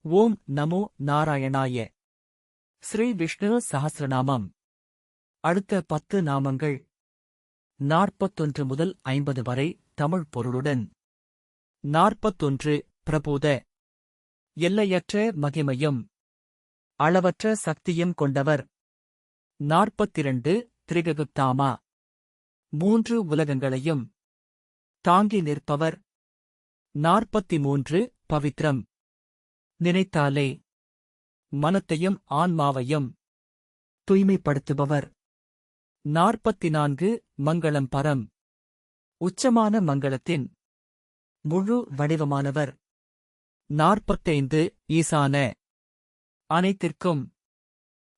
ஓம் நமோ நாராயணாய. ஸ்ரீ விஷ்ணு சஹஸ்ரநாமம். அடுத்த 10 நாமங்கள் 41 முதல் 50 வரை தமிழ் பொருளுடன். 41 பிரபோத. எல்லையற்ற மகிமையும் அளவற்ற சக்தியும் கொண்டவர். 42 திரிககுப்தாமா. 3 உலகங்களையும் தாங்கி நிற்பவர். 43 பவித்ரம். நினைத்தாலே மனத்தையும் ஆன்மாவையும் தூய்மைப்படுத்துபவர். 44 மங்களம் பரம். உச்சமான மங்களத்தின் முழு வடிவமானவர். 45 ஈசான. அனைத்திற்கும்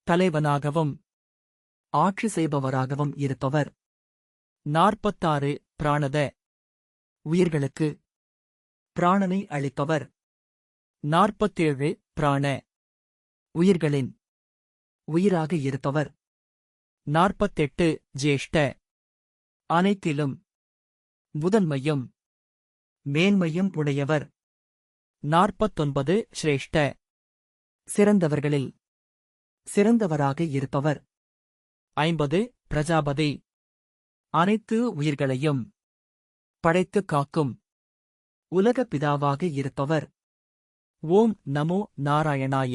தலைவனாகவும் ஆட்சி செய்பவராகவும் இருப்பவர். 46 பிராணத. உயிர்களுக்கு பிராணனை அளிப்பவர். 47 பிராண. உயிர்களின் உயிராக இருப்பவர். 48 ஜேஷ்ட. அனைத்திலும் முதன்மையும் மேன்மையும் உடையவர். 49 சிரேஷ்ட. சிறந்தவர்களில் சிறந்தவராக இருப்பவர். 50 பிரஜாபதி. அனைத்து உயிர்களையும் படைத்துக் காக்கும் உலக பிதாவாக இருப்பவர். ஓம் நமோ நாராயணாய.